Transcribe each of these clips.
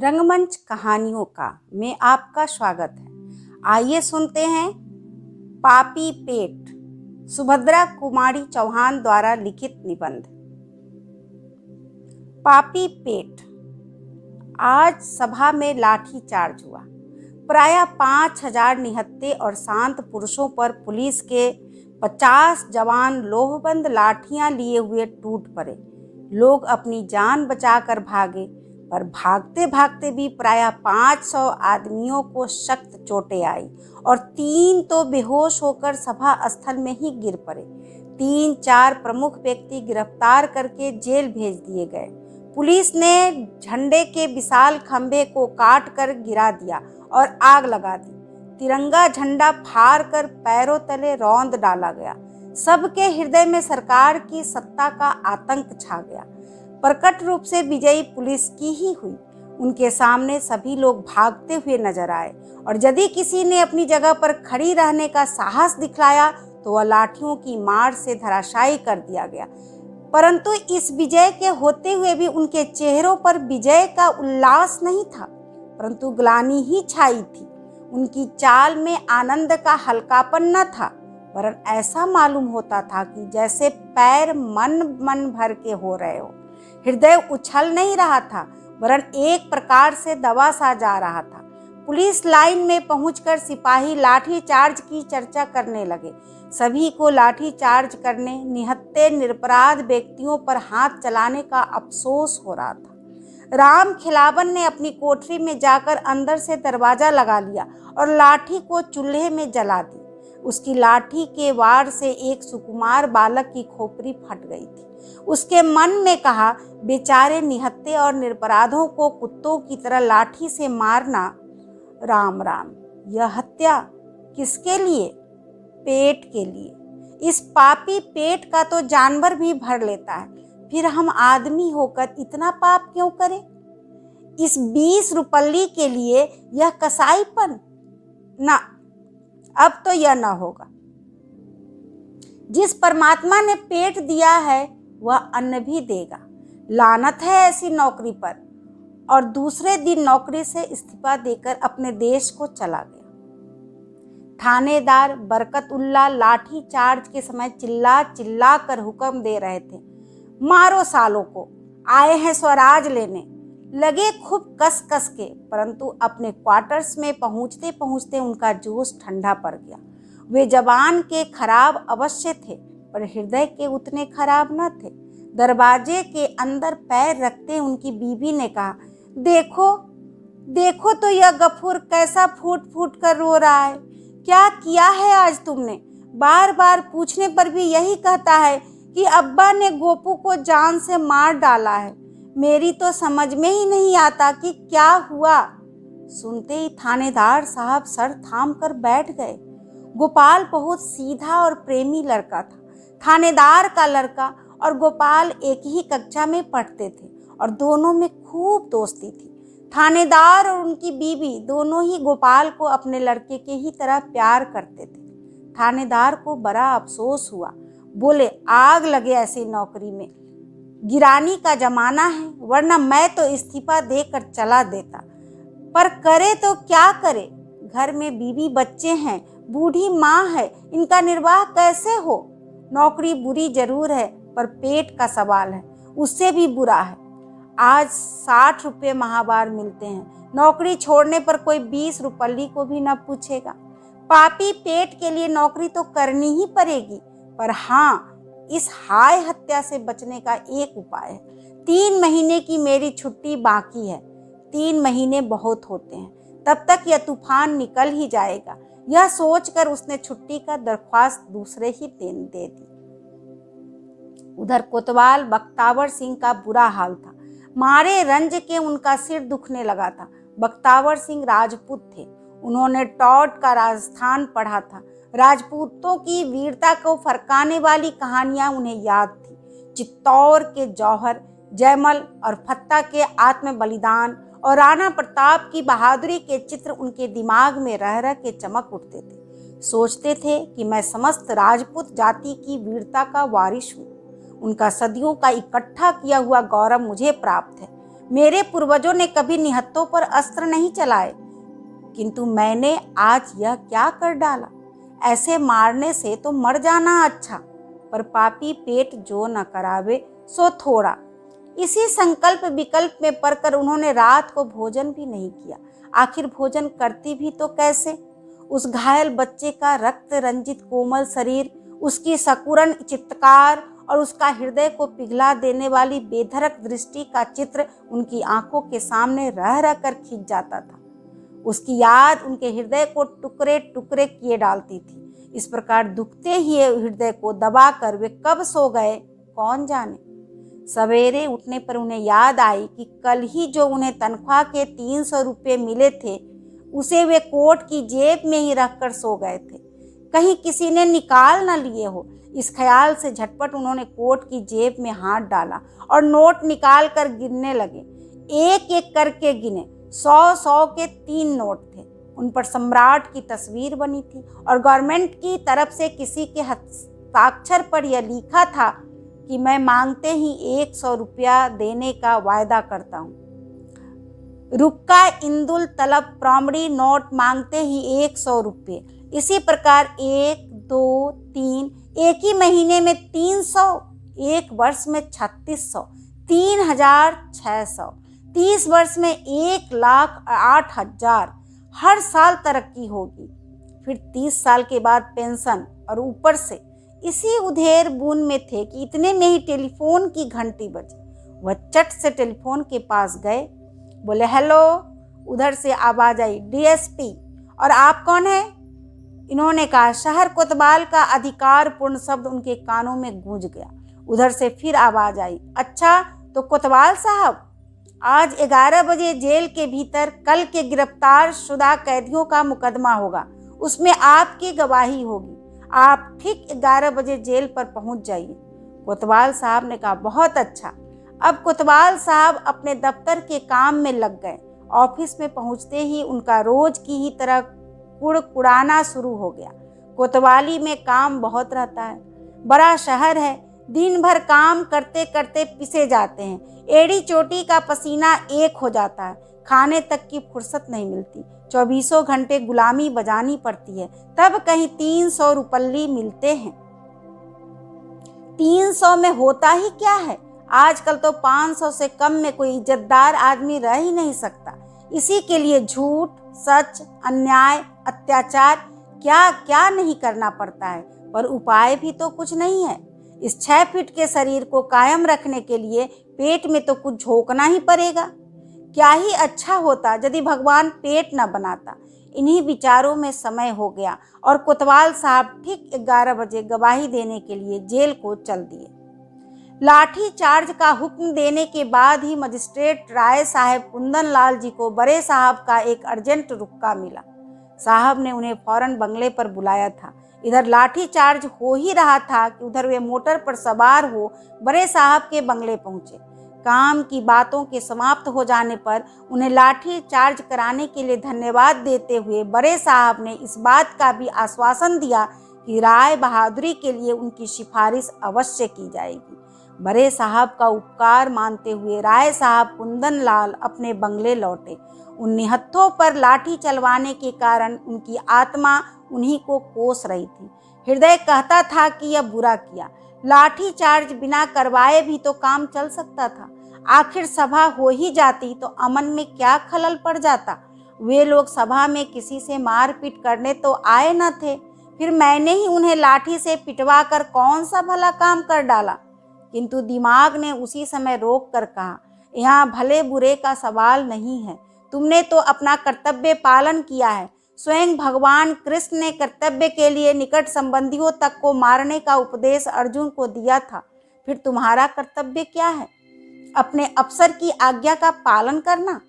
रंगमंच कहानियों का में आपका स्वागत है। आइए सुनते हैं पापी पेट, सुभद्रा कुमारी चौहान द्वारा लिखित निबंध। पापी पेट। आज सभा में लाठी चार्ज हुआ। प्रायः 5000 निहत्थे और शांत पुरुषों पर पुलिस के 50 जवान लोहबंद लाठियां लिए हुए टूट पड़े। लोग अपनी जान बचाकर भागे, पर भागते भागते भी प्रायः 500 आदमियों को सख्त चोटें आई और 3 तो बेहोश होकर सभा स्थल में ही गिर पड़े। 3-4 प्रमुख व्यक्ति गिरफ्तार करके जेल भेज दिए गए। पुलिस ने झंडे के विशाल खंभे को काट कर गिरा दिया और आग लगा दी। तिरंगा झंडा फाड़ कर पैरों तले रौंद डाला गया। सबके हृदय में सरकार की सत्ता का आतंक छा गया। प्रकट रूप से विजयी पुलिस की ही हुई। उनके सामने सभी लोग भागते हुए नजर आए और यदि किसी ने अपनी जगह पर खड़ी रहने का साहस दिखलाया तो वह लाठियों की मार से धराशायी कर दिया गया। परंतु इस विजय के होते हुए भी उनके चेहरों पर विजय का उल्लास नहीं था, परंतु ग्लानि ही छाई थी। उनकी चाल में आनंद का हल्कापन न था, वरन ऐसा मालूम होता था कि जैसे पैर मन भर के हो रहे हो। हृदय उछल नहीं रहा था, वरन एक प्रकार से दबा सा जा रहा था। पुलिस लाइन में पहुंचकर सिपाही लाठी चार्ज की चर्चा करने लगे। सभी को लाठी चार्ज करने, निहत्थे निरपराध व्यक्तियों पर हाथ चलाने का अफसोस हो रहा था। राम खिलावन ने अपनी कोठरी में जाकर अंदर से दरवाजा लगा लिया और लाठी को चूल्हे में जला दी। उसकी लाठी के वार से एक सुकुमार बालक की खोपड़ी फट गई थी। उसके मन में कहा, बेचारे निहत्थे और निरपराधों को कुत्तों की तरह लाठी से मारना, राम राम। यह हत्या किसके लिए? पेट के लिए। इस पापी पेट का तो जानवर भी भर लेता है, फिर हम आदमी होकर इतना पाप क्यों करें? इस 20 रुपल्ली के लिए यह कसाईपन? ना, अब तो यह न होगा। जिस परमात्मा ने पेट दिया है वह अन्न भी देगा। लानत है ऐसी नौकरी पर। और दूसरे दिन नौकरी से इस्तीफा देकर अपने देश को चला गया। थानेदार बरकतुल्ला लाठी चार्ज के समय चिल्ला चिल्ला कर हुक्म दे रहे थे, मारो सालों को, आए हैं स्वराज लेने। लगे खूब कस कस के, परंतु अपने क्वार्टर्स में पहुंचते पहुंचते उनका जोश ठंडा पड़ गया। वे जबान के खराब अवश्य थे, पर हृदय के उतने खराब न थे। दरवाजे के अंदर पैर रखते उनकी बीवी ने कहा, देखो देखो तो यह गफूर कैसा फूट फूट कर रो रहा है। क्या किया है आज तुमने? बार बार पूछने पर भी यही कहता है कि अब्बा ने गोपू को जान से मार डाला है। मेरी तो समझ में ही नहीं आता कि क्या हुआ। सुनते ही थानेदार साहब सर थाम कर बैठ गए। गोपाल बहुत सीधा और प्रेमी लड़का था। थानेदार का लड़का और गोपाल एक ही कक्षा में पढ़ते थे और दोनों में खूब दोस्ती थी। थानेदार और उनकी बीवी दोनों ही गोपाल को अपने लड़के के ही तरह प्यार करते थे। थानेदार को बड़ा अफसोस हुआ। बोले, आग लगे ऐसी नौकरी में। गिरानी का जमाना है, वरना मैं तो इस्तीफा देकर चला देता। पर करे तो क्या करे? घर में बीवी बच्चे हैं, बूढ़ी माँ है, इनका निर्वाह कैसे हो? नौकरी बुरी जरूर है, पर पेट का सवाल है, उससे भी बुरा है। आज 60 रुपये माहवार मिलते हैं। नौकरी छोड़ने पर कोई 20 रुपल्ली को भी न पूछेगा। पापी पेट के लिए नौकरी तो करनी ही पड़ेगी, पर हाँ, इस हाय हत्या से बचने का एक उपाय है। 3 महीने की मेरी छुट्टी बाकी है। 3 महीने बहुत होते हैं, तब तक यह तूफान निकल ही जाएगा। यह सोचकर उसने छुट्टी का दरख्वास्त दूसरे ही दिन दे दी। उधर कोतवाल बख्तावर सिंह का बुरा हाल था। मारे रंज के उनका सिर दुखने लगा था। बख्तावर सिंह राजपूत थे। उन्होंने टॉट का राजस्थान पढ़ा था। राजपूतों की वीरता को फरकाने वाली कहानियां उन्हें याद थी। चित्तौड़ के जौहर, जयमल और फत्ता के आत्म बलिदान और राणा प्रताप की बहादुरी के चित्र उनके दिमाग में रह रह के चमक उठते थे। सोचते थे कि मैं समस्त राजपूत जाति की वीरता का वारिस हूँ। उनका सदियों का इकट्ठा किया हुआ गौरव मुझे प्राप्त है। मेरे पूर्वजों ने कभी निहत्थों पर अस्त्र नहीं चलाए, किंतु मैंने आज यह क्या कर डाला। ऐसे मारने से तो मर जाना अच्छा, पर पापी पेट जो न करावे सो थोड़ा। इसी संकल्प विकल्प में पड़कर उन्होंने रात को भोजन भी नहीं किया। आखिर भोजन करती भी तो कैसे। उस घायल बच्चे का रक्त रंजित कोमल शरीर, उसकी सकुरन चित्कार और उसका हृदय को पिघला देने वाली बेधड़क दृष्टि का चित्र उनकी आंखों के सामने रह रह कर खिंच जाता था। उसकी याद उनके हृदय को टुकड़े टुकड़े किए डालती थी। इस प्रकार दुखते ही हृदय को दबाकर वे कब सो गए कौन जाने। सवेरे उठने पर उन्हें याद आई कि कल ही जो उन्हें तनख्वाह के 300 रुपये मिले थे, उसे वे कोट की जेब में ही रखकर सो गए थे, कहीं किसी ने निकाल न लिए हो। इस ख्याल से झटपट उन्होंने कोट की जेब में हाथ डाला और नोट निकाल कर गिनने लगे। एक एक करके गिने। 100 के 3 नोट थे। उन पर सम्राट की तस्वीर बनी थी और गवर्नमेंट की तरफ से किसी के हस्ताक्षर पर यह लिखा था कि मैं मांगते ही 100 रुपया देने का वायदा करता हूँ। रुक्का इंदुल तलब प्रॉमरी नोट मांगते ही 100 रुपये। इसी प्रकार 1, 2, 3, एक ही महीने में 300, एक वर्ष में 3600, 3600, 30 वर्ष में 1,08,000। हर साल तरक्की होगी। फिर 30 साल के बाद पेंशन, और ऊपर से इसी उधेर बूंद में थे कि इतने में ही टेलीफोन की घंटी बजी। वह चट से टेलीफोन के पास गए, बोले हेलो। उधर से आवाज आई डीएसपी। और आप कौन है? इन्होंने कहा। शहर कोतवाल का अधिकारपूर्ण शब्द उनके कानों में गूंज गया। उधर से फिर आवाज आई, अच्छा तो कोतवाल साहब, आज 11 बजे जेल के भीतर कल के गिरफ्तार शुदा कैदियों का मुकदमा होगा, उसमें आपकी गवाही होगी। आप ठीक 11 बजे जेल पर पहुंच जाइए। कोतवाल साहब ने कहा, बहुत अच्छा। अब कोतवाल साहब अपने दफ्तर के काम में लग गए। ऑफिस में पहुंचते ही उनका रोज की ही तरह कुड़कुड़ाना शुरू हो गया। कोतवाली में काम बहुत रहता है, बड़ा शहर है, दिन भर काम करते करते पिसे जाते हैं, एड़ी चोटी का पसीना एक हो जाता है, खाने तक की फुर्सत नहीं मिलती, 24 घंटे गुलामी बजानी पड़ती है, तब कहीं 300 रुपल्ली मिलते हैं। 300 में होता ही क्या है, आजकल तो 500 से कम में कोई इज्जतदार आदमी रह ही नहीं सकता। इसी के लिए झूठ, सच, अन्याय, अत्याचार क्या क्या नहीं करना पड़ता है, पर उपाय भी तो कुछ नहीं है। इस 6 फीट के शरीर को कायम रखने के लिए पेट में तो कुछ झोंकना ही पड़ेगा। क्या ही अच्छा होता यदि भगवान पेट न बनाता। इन्हीं विचारों में समय हो गया और कोतवाल साहब ठीक 11 बजे गवाही देने के लिए जेल को चल दिए। लाठी चार्ज का हुक्म देने के बाद ही मजिस्ट्रेट राय साहब कुंदन लाल जी को बड़े साहब का एक अर्जेंट रुक्का मिला। साहब ने उन्हें फौरन बंगले पर बुलाया था। इधर लाठी चार्ज हो ही रहा था कि उधर वे मोटर पर सवार हो बड़े साहब के बंगले पहुंचे। काम की बातों के समाप्त हो जाने पर उन्हें लाठी चार्ज कराने के लिए धन्यवाद देते हुए बड़े साहब ने इस बात का भी आश्वासन दिया कि राय बहादुरी के लिए उनकी सिफारिश अवश्य की जाएगी। बड़े साहब का उपकार मानते हुए राय साहब कुंदन लाल अपने बंगले लौटे। उन निहत्थों पर लाठी चलवाने के कारण उनकी आत्मा उन्हीं को कोस रही थी। हृदय कहता था कि यह बुरा किया। लाठी चार्ज बिना करवाए भी तो काम चल सकता था। आखिर सभा हो ही जाती तो अमन में क्या खलल पड़ जाता। वे लोग सभा में किसी से मारपीट करने तो आए न थे, फिर मैंने ही उन्हें लाठी से पिटवा कर कौन सा भला काम कर डाला। किंतु दिमाग ने उसी समय रोक कर कहा, यहाँ भले बुरे का सवाल नहीं है, तुमने तो अपना कर्तव्य पालन किया है। स्वयं भगवान कृष्ण ने कर्तव्य के लिए निकट संबंधियों तक को मारने का उपदेश अर्जुन को दिया था। फिर तुम्हारा कर्तव्य क्या है? अपने अफसर की आज्ञा का पालन करना।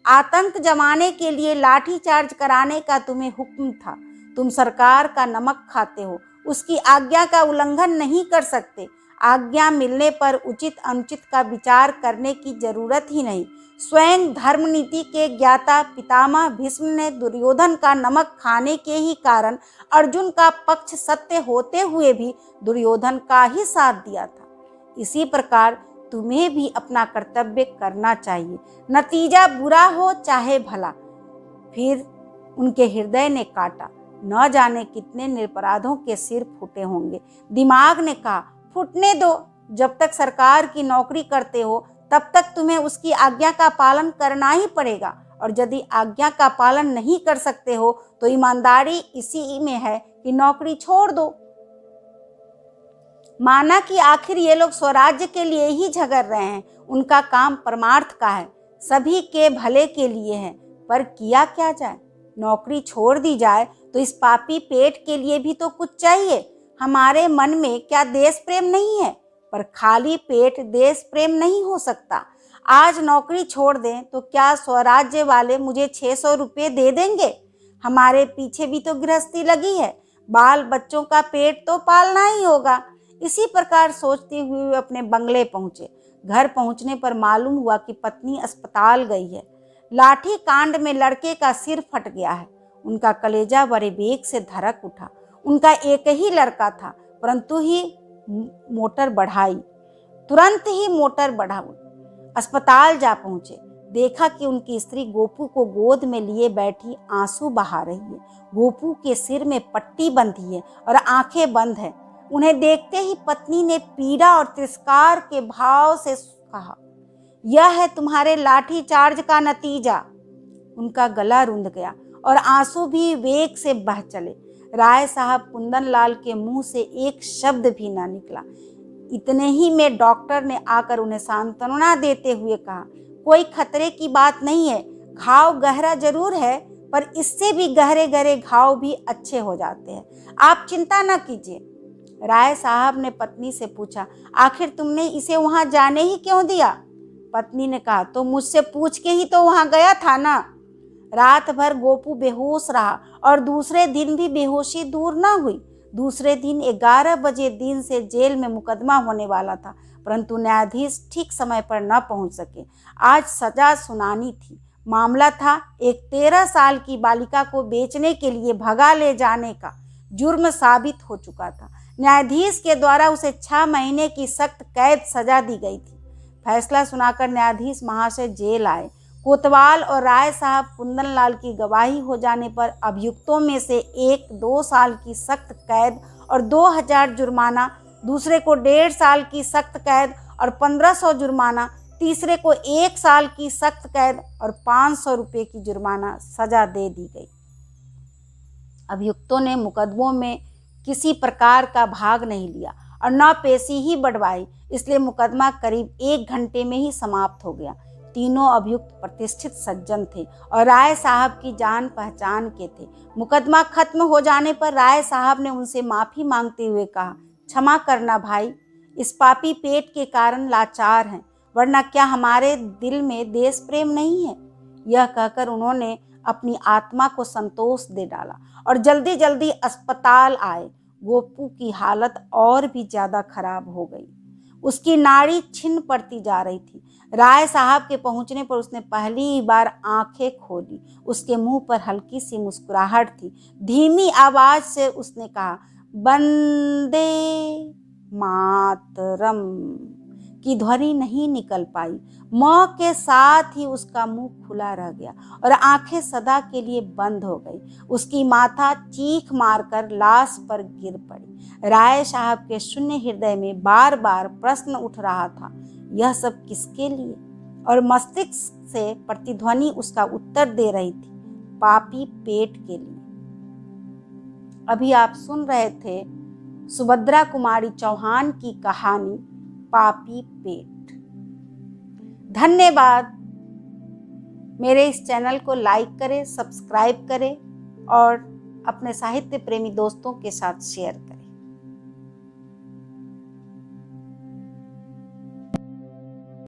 आतंक जमाने के लिए लाठी चार्ज कराने का तुम्हें हुक्म था। तुम सरकार का नमक खाते हो, उसकी आज्ञा का उल्लंघन नहीं कर सकते। आज्ञा मिलने पर उचित अनुचित का विचार करने की जरूरत ही नहीं। स्वयं धर्म नीति के ज्ञाता पितामह भीष्म ने दुर्योधन का नमक खाने के ही कारण अर्जुन का पक्ष सत्य होते हुए भी दुर्योधन का ही साथ दिया था। इसी प्रकार तुम्हें भी अपना कर्तव्य करना चाहिए, नतीजा बुरा हो चाहे भला। फिर उनके हृदय ने काटा, न जाने कितने निरपराधों के सिर फूटे होंगे। दिमाग ने कहा, फूटने दो, जब तक सरकार की नौकरी करते हो तब तक तुम्हें उसकी आज्ञा का पालन करना ही पड़ेगा, और यदि आज्ञा का पालन नहीं कर सकते हो तो ईमानदारी इसी में है कि नौकरी छोड़ दो। माना कि आखिर ये लोग स्वराज्य के लिए ही झगड़ रहे हैं, उनका काम परमार्थ का है, सभी के भले के लिए है, पर किया क्या जाए। नौकरी छोड़ दी जाए तो इस पापी पेट के लिए भी तो कुछ चाहिए। हमारे मन में क्या देश प्रेम नहीं है, पर खाली पेट देश प्रेम नहीं हो सकता। आज नौकरी छोड़ दें तो क्या स्वराज्य वाले मुझे 600 रुपये दे देंगे? हमारे पीछे भी तो गृहस्थी लगी है, बाल बच्चों का पेट तो पालना ही होगा। इसी प्रकार सोचते हुए वे अपने बंगले पहुंचे। घर पहुंचने पर मालूम हुआ कि पत्नी अस्पताल गई है। लाठी कांड में लड़के का सिर फट गया है। उनका कलेजा बड़े वेग से धड़क उठा। उनका एक ही लड़का था, परंतु ही मोटर बढ़ाई, तुरंत ही मोटर बढ़ाई। अस्पताल जा पहुंचे, देखा कि उनकी स्त्री गोपू को गोद में लिए बैठी आंसू बहा रही है। गोपू के सिर में पट्टी बंधी है और आंखें बंद है। उन्हें देखते ही पत्नी ने पीड़ा और तिरस्कार के भाव से कहा, यह है तुम्हारे लाठी चार्ज का नतीजा। उनका गला रुंध गया और आंसू भी वेग से बह चले। राय साहब कुंदन लाल के मुंह से एक शब्द भी ना निकला। इतने ही में डॉक्टर ने आकर उन्हें सांत्वना देते हुए कहा, कोई खतरे की बात नहीं है, घाव गहरा जरूर है पर इससे भी गहरे गहरे घाव भी अच्छे हो जाते हैं, आप चिंता न कीजिए। राय साहब ने पत्नी से पूछा, आखिर तुमने इसे वहां जाने ही क्यों दिया? पत्नी ने कहा, तो मुझसे पूछ के ही तो वहां गया था ना। रात भर गोपू बेहोश रहा और दूसरे दिन भी बेहोशी दूर ना हुई। दूसरे दिन 11 बजे दिन से जेल में मुकदमा होने वाला था, परंतु न्यायाधीश ठीक समय पर न पहुंच सके। आज सजा सुनानी थी। मामला था एक 13 साल की बालिका को बेचने के लिए भगा ले जाने का। जुर्म साबित हो चुका था। न्यायाधीश के द्वारा उसे 6 महीने की सख्त कैद सजा दी गई थी। फैसला सुनाकर न्यायाधीश महाशय जेल आए। कोतवाल और राय साहब कुंदन लाल की गवाही हो जाने पर अभियुक्तों में से एक 2 साल की सख्त कैद और 2000 जुर्माना, दूसरे को 1.5 साल की सख्त कैद और 1500 जुर्माना, तीसरे को 1 साल की सख्त कैद और 500 रुपये की जुर्माना सजा दे दी गई। अभियुक्तों ने मुकदमों में किसी प्रकार का भाग नहीं लिया और न पेशी ही बढ़वाई, इसलिए मुकदमा करीब 1 घंटे में ही समाप्त हो गया। तीनों अभियुक्त प्रतिष्ठित सज्जन थे और राय साहब की जान पहचान के थे। मुकदमा खत्म हो जाने पर राय साहब ने उनसे माफ़ी मांगते हुए कहा, क्षमा करना भाई, इस पापी पेट के कारण लाचार हैं, वरना क्या हमारे दिल में देश प्रेम नहीं है। यह कहकर उन्होंने अपनी आत्मा को संतोष दे डाला और जल्दी जल्दी अस्पताल आए। गोपू की हालत और भी ज़्यादा खराब हो गई। उसकी नाड़ी छिन पड़ती जा रही थी। राय साहब के पहुंचने पर उसने पहली बार आंखें खोली। उसके मुंह पर हल्की सी मुस्कुराहट थी। धीमी आवाज से उसने कहा, वंदे मातरम की ध्वनि नहीं निकल पाई। मौ के साथ ही उसका मुंह खुला रह गया और आंखें सदा के लिए बंद हो गई। उसकी माथा चीख मारकर लाश पर गिर पड़ी। राय साहब के शून्य हृदय में बार बार प्रश्न उठ रहा था, यह सब किसके लिए? और मस्तिष्क से प्रतिध्वनि उसका उत्तर दे रही थी, पापी पेट के लिए। अभी आप सुन रहे थे सुभद्रा कुमारी चौहान की कहानी पापी पेट। धन्यवाद। मेरे इस चैनल को लाइक करें, सब्सक्राइब करें और अपने साहित्य प्रेमी दोस्तों के साथ शेयर करें।